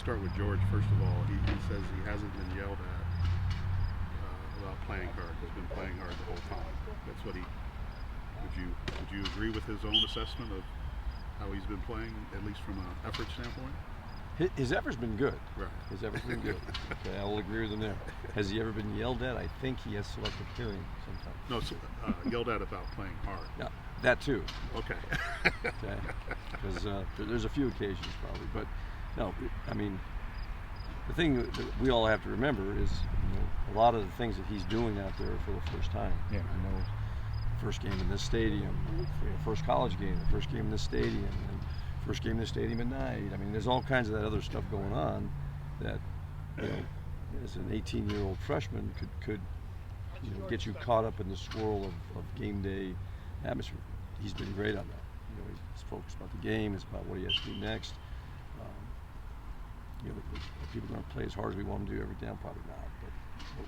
start with George. First of all, he says he hasn't been yelled at about playing hard. He's been playing hard the whole time. That's what he. Would you agree with his own assessment of how he's been playing, at least from an effort standpoint? His effort's been good. Right. His effort's been good. Okay, I'll agree with him there. Has he ever been yelled at? I think he has selective hearing sometimes. No, so, yelled at about playing hard. Yeah, that too. Okay. Okay. Because there's a few occasions probably, but no, I mean, the thing that we all have to remember is, a lot of the things that he's doing out there for the first time. Yeah. First game in this stadium, first college game, the first game in this stadium, and first game in this stadium at night. I mean, there's all kinds of that other stuff going on that, as an 18-year-old freshman could get you caught up in the swirl of game day atmosphere. He's been great on that. He's focused about the game. It's about what he has to do next. Are people going to play as hard as we want them to do every down? Probably not, but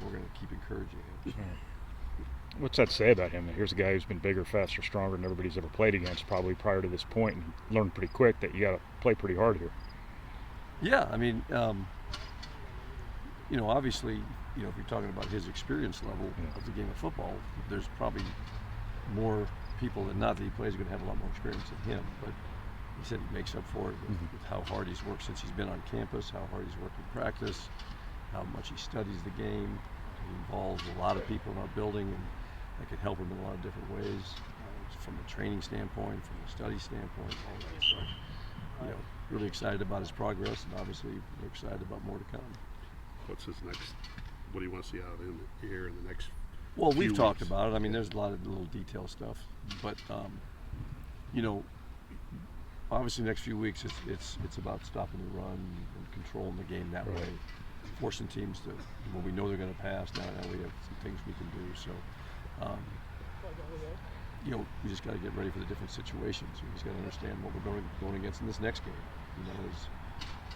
we're going to keep encouraging him. What's that say about him? Here's a guy who's been bigger, faster, stronger than everybody's ever played against, probably prior to this point, and learned pretty quick that you got to play pretty hard here. Yeah, I mean, obviously, if you're talking about his experience level of the game of football, there's probably more people than not that he plays are going to have a lot more experience than him. But he said he makes up for it with how hard he's worked since he's been on campus, how hard he's worked in practice, how much he studies the game. He involves a lot of people in our building, and that could help him in a lot of different ways, from a training standpoint, from a study standpoint, all that stuff. Really excited about his progress, and obviously we're excited about more to come. What's his next? What do you want to see out of him here in the next? Well, few we've talked weeks? about it. I mean, there's a lot of little detail stuff, but obviously the next few weeks it's about stopping the run and controlling the game that way, forcing teams to, when we know they're going to pass. Now we have some things we can do. So, we just got to get ready for the different situations. We just got to understand what we're going against in this next game.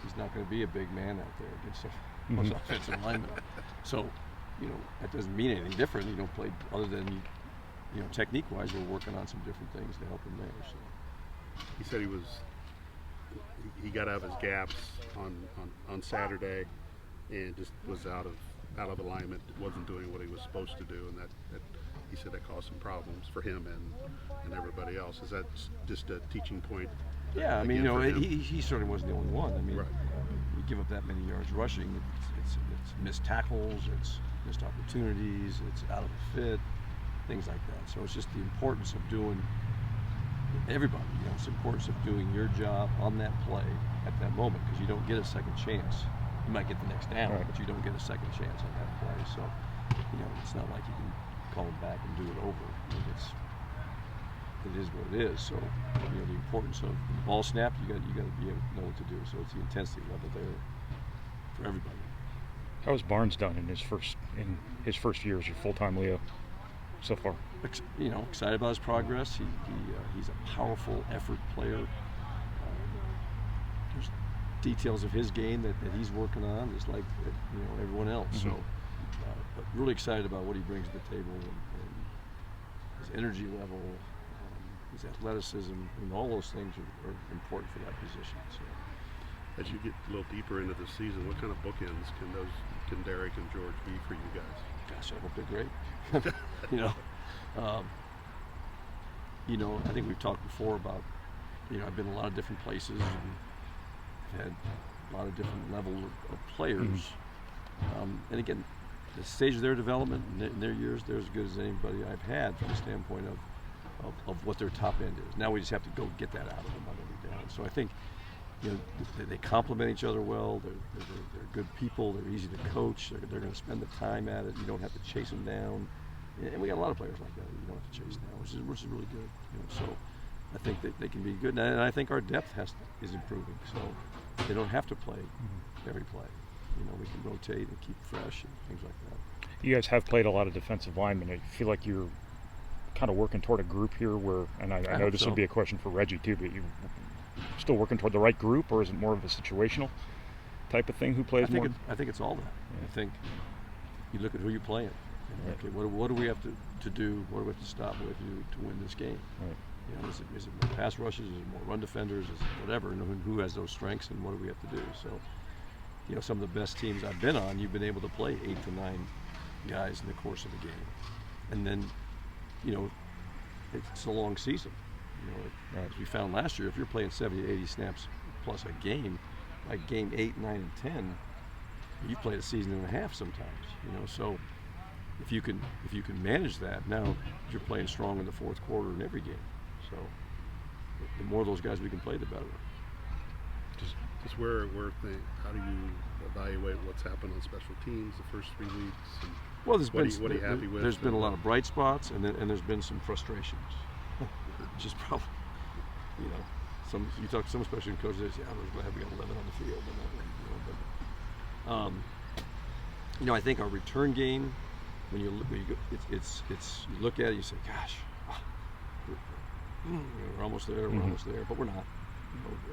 He's not going to be a big man out there against most offensive linemen. So, that doesn't mean anything different. Play other than technique-wise, we're working on some different things to help him there. So. He said he got out of his gaps on Saturday, and just was out of alignment. Wasn't doing what he was supposed to do, and that he said that caused some problems for him and everybody else. Is that just a teaching point? Yeah, I mean, he certainly wasn't the only one. I mean, you give up that many yards rushing, it's missed tackles, it's missed opportunities, it's out of the fit, things like that. So it's just the importance of doing. Everybody, it's the importance of doing your job on that play at that moment, because you don't get a second chance. You might get the next down, but you don't get a second chance on that play. So, it's not like you can call them back and do it over. It is what it is. So, the importance of the ball snap, you got to be able to know what to do. So it's the intensity level there for everybody. How has Barnes done in his first year as your full-time Leo so far? Excited about his progress. He's a powerful effort player. There's details of his game that he's working on, just like everyone else. So, but really excited about what he brings to the table, and his energy level, his athleticism, and all those things are important for that position. So, as you get a little deeper into the season, what kind of bookends can Derek and George be for you guys? Gosh, I hope they're great. I think we've talked before about, I've been in a lot of different places and I've had a lot of different level of players. And again, the stage of their development in their years, they're as good as anybody I've had from the standpoint of what their top end is. Now we just have to go get that out of them on every down. So I think, they complement each other well. They're good people. They're easy to coach. They're going to spend the time at it. You don't have to chase them down. And we got a lot of players like that you don't have to chase down, which is really good. So I think that they can be good, and I think our depth is improving. So they don't have to play every play. We can rotate and keep fresh and things like that. You guys have played a lot of defensive linemen. I feel like you're kind of working toward a group here where, and I know this would be a question for Reggie too, but you still working toward the right group, or is it more of a situational type of thing? Who plays more? I think it's all that. Yeah. I think you look at who you're playing. Okay, what do we have to do? What do we have to stop with to win this game? Right. Is it more pass rushes? Is it more run defenders? Is it whatever? And who has those strengths, and what do we have to do? So some of the best teams I've been on, you've been able to play 8 to 9 guys in the course of a game, and then it's a long season. As we found last year, if you're playing 70 to 80 snaps plus a game, like game 8, 9, and 10, you played a season and a half sometimes. So if you can manage that, now you're playing strong in the fourth quarter in every game. So the more of those guys we can play, the better. Just how do you evaluate what's happened on special teams the first 3 weeks? And Well, what are you happy with? There's been a lot of bright spots, and there's been some frustrations. Just probably, you talk to some special team coaches, they say, "I was glad we got 11 on the field," but I think our return game, when you go, you look at it, you say, "Gosh, we're almost there, we're almost there," but we're not.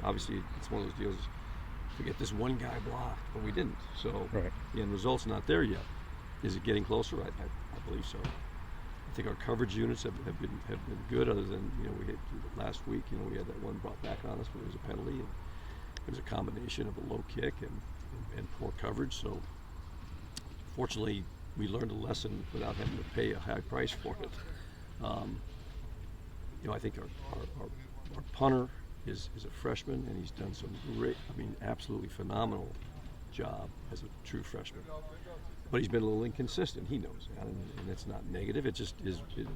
Obviously, it's one of those deals. We get this one guy blocked, but we didn't. So the end result's not there yet. Is it getting closer? I believe so. I think our coverage units have been good. Other than we had last week, we had that one brought back on us, but it was a penalty, and it was a combination of a low kick and poor coverage. So fortunately, we learned a lesson without having to pay a high price for it. I think our punter is a freshman, and he's done some absolutely phenomenal job as a true freshman. But he's been a little inconsistent. He knows that, and it's not negative. It just is. It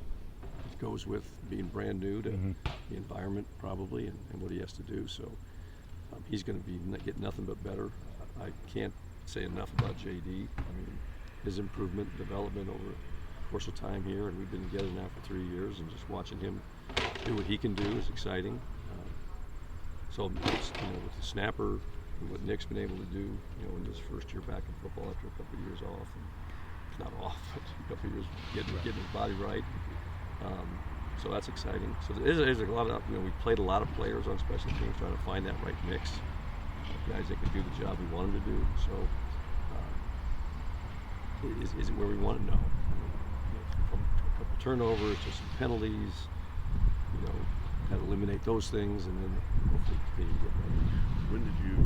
goes with being brand new to the environment, probably, and what he has to do. So he's going to get nothing but better. I can't say enough about JD. His improvement, development over the course of time here, and we've been together now for 3 years, and just watching him do what he can do is exciting. So with the snapper, and what Nick's been able to do, in his first year back in football after a couple of years off, and it's not off, but a couple of years getting his body right. So that's exciting. So there's a lot of, we played a lot of players on special teams trying to find that right mix of guys that can do the job we want them to do. So is it where we want to know? From a couple turnovers to some penalties, got to eliminate those things, and then hopefully continue to get better. When did you